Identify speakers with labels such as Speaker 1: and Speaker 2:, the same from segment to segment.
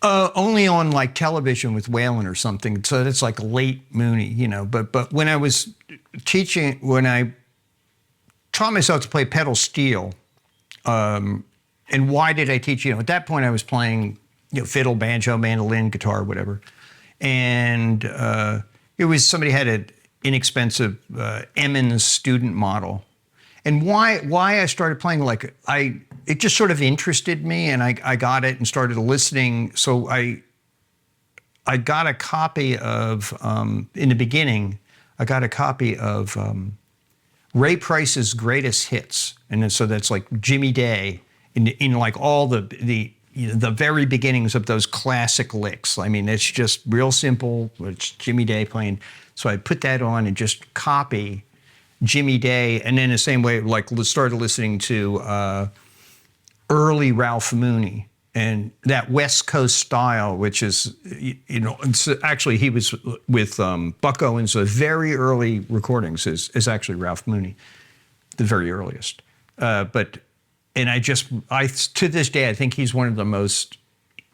Speaker 1: Only on like television with Whalen or something. So that's like late Mooney, But when I was teaching, when I taught myself to play pedal steel, and why did I teach? At that point I was playing, fiddle, banjo, mandolin, guitar, whatever. And it was somebody had an inexpensive Emmons student model. And why I started playing, it just sort of interested me, and I got it and started listening. So I got a copy of, in the beginning, I got a copy of Ray Price's greatest hits. And then, so that's like Jimmy Day in like all the very beginnings of those classic licks. I mean, it's just real simple. It's Jimmy Day playing. So I put that on and just copy Jimmy Day, and then the same way, started listening to early Ralph Mooney and that West Coast style, which is, actually he was with Buck Owens. The very early recordings is actually Ralph Mooney, the very earliest. To this day, I think he's one of the most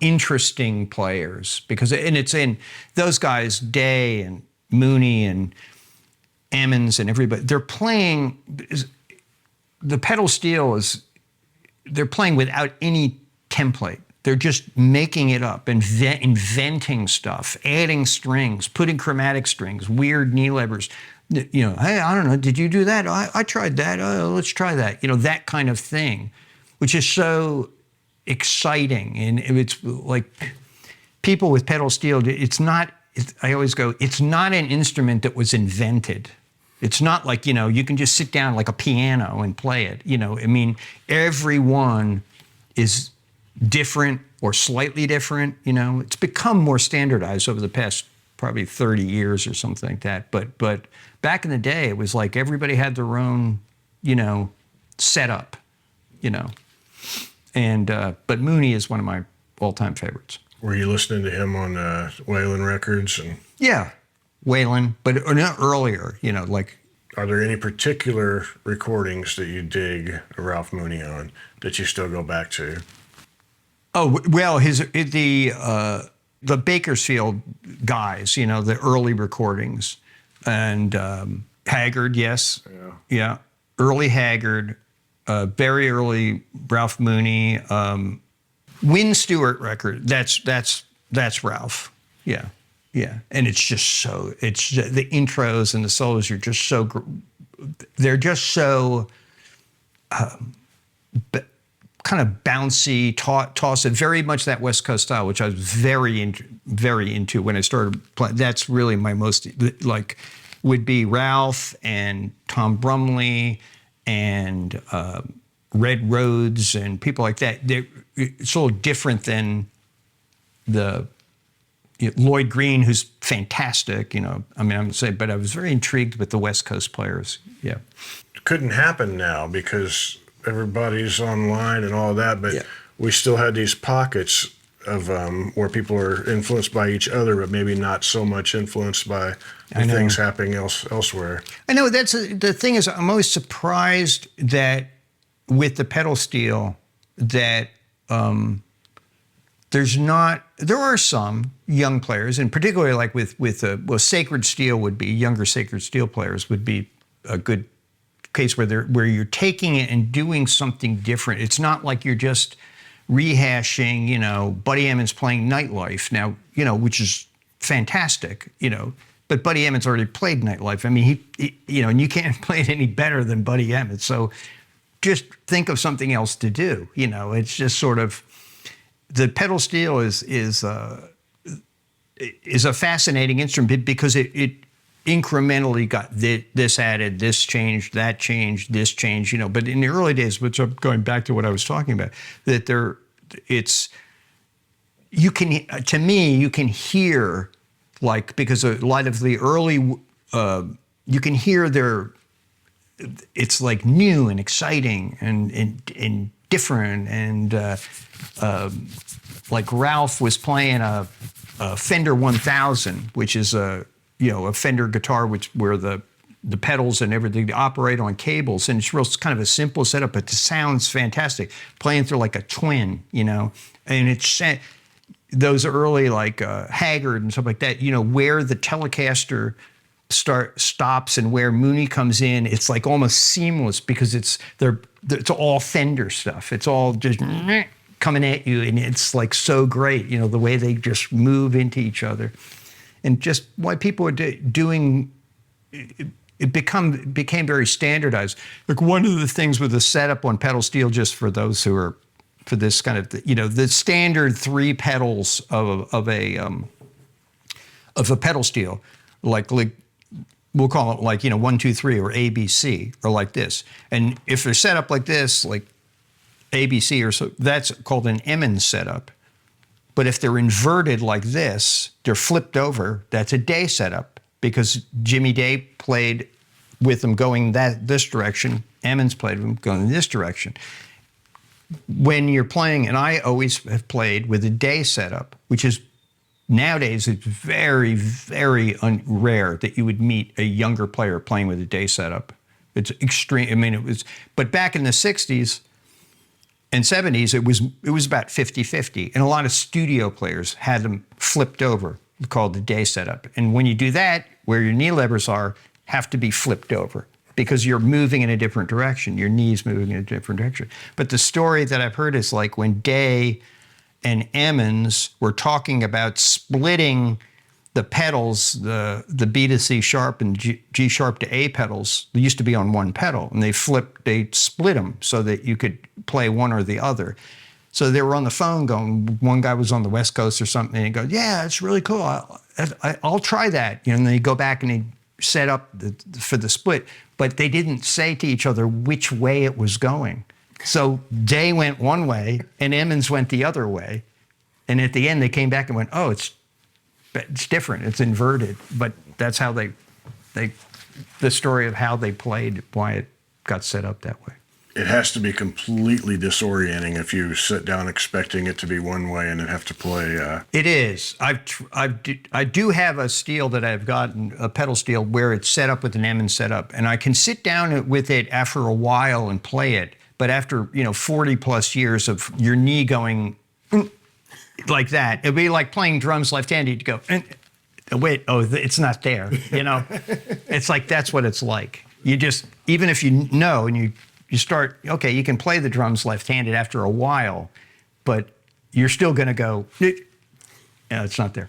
Speaker 1: interesting players and it's in those guys, Day and Mooney and Emmons and everybody, they're playing, the pedal steel they're playing without any template. They're just making it up, inventing stuff, adding strings, putting chromatic strings, weird knee levers. Hey, I don't know, did you do that? I tried that, let's try that. That kind of thing, which is so exciting. And it's like people with pedal steel, I always go, it's not an instrument that was invented. It's not like, you can just sit down like a piano and play it. I mean, everyone is different or slightly different. It's become more standardized over the past probably 30 years or something like that. But back in the day, it was like everybody had their own, setup, And but Mooney is one of my all-time favorites.
Speaker 2: Were you listening to him on Whalen Records?
Speaker 1: Yeah, Whalen, but not earlier,
Speaker 2: Are there any particular recordings that you dig Ralph Mooney on that you still go back to?
Speaker 1: Oh, well, the Bakersfield guys, the early recordings, and Haggard, yes. Yeah. Early Haggard, very early Ralph Mooney, Wynn Stewart record, that's Ralph. Yeah. Yeah. And it's just the intros and the solos are just they're just so kind of bouncy, toss it, very much that West Coast style, which I was very into when I started playing. That's really my most, would be Ralph and Tom Brumley and Red Rhodes and people like that. It's a little different than Lloyd Green, who's fantastic, I'm going to say, but I was very intrigued with the West Coast players. Yeah.
Speaker 2: It couldn't happen now because everybody's online and all that, but we still had these pockets of where people are influenced by each other, but maybe not so much influenced by the things happening elsewhere. I know
Speaker 1: the thing is, I'm always surprised that with the pedal steel that there are some young players, and particularly like with Sacred Steel would be, younger Sacred Steel players would be a good case where you're taking it and doing something different. It's not like you're just rehashing, Buddy Emmons playing Nightlife now, which is fantastic, but Buddy Emmons already played Nightlife. I mean, he and you can't play it any better than Buddy Emmons. So just think of something else to do. It's just sort of, the pedal steel is a fascinating instrument because it incrementally got this added, this changed, that changed, this changed, But in the early days, which I'm going back to what I was talking about, that you can hear, because a lot of the early, you can hear it's like new and exciting and different, and like Ralph was playing a Fender 1000, which is a Fender guitar where the pedals and everything operate on cables, and it's kind of a simple setup, but it sounds fantastic. Playing through like a twin, and those early like Haggard and stuff like that, you know, where the Telecaster stops and where Mooney comes in, it's like almost seamless because it's all Fender stuff. It's all just coming at you, and it's like so great, you know, the way they just move into each other, and just why people are doing. It became very standardized. Like one of the things with the setup on pedal steel, just for those who are for this kind of, you know, the standard 3 pedals of a pedal steel, like we'll call it like, you know, 1, 2, 3 or ABC or like this. And if they're set up like this, like ABC or so, that's called an Emmons setup. But if they're inverted like this, they're flipped over, that's a Day setup, because Jimmy Day played with them going this direction, Emmons played with them going this direction. When you're playing, and I always have played with a Day setup, which is nowadays it's very, very rare that you would meet a younger player playing with a Day setup. It's extreme. I mean, but back in the 60s and 70s, it was about 50-50. And a lot of studio players had them flipped over, called the Day setup. And when you do that, where your knee levers have to be flipped over, because you're moving in a different direction. Your knee's moving in a different direction. But the story that I've heard is like when Day and Emmons were talking about splitting the pedals, the B to C sharp and G sharp to A pedals, they used to be on one pedal, and they split them so that you could play one or the other. So they were on the phone going, one guy was on the West Coast or something, and he goes, yeah, it's really cool. I'll try that. You know, and they go back and they set up for the split, but they didn't say to each other which way it was going. So Day went one way and Emmons went the other way. And at the end, they came back and went, oh, it's different. It's inverted. But that's how the story of how they played, why it got set up that way.
Speaker 2: It has to be completely disorienting if you sit down expecting it to be one way and then have to play.
Speaker 1: It is. I do have a steel that I've gotten, a pedal steel, where it's set up with an Emmons setup, and I can sit down with it after a while and play it. But after 40 plus years of your knee going like that, it'd be like playing drums left-handed. You go, wait, it's not there. It's like that's what it's like. You just, even if you know and you start, okay, you can play the drums left-handed after a while, but you're still going to go, it's not there.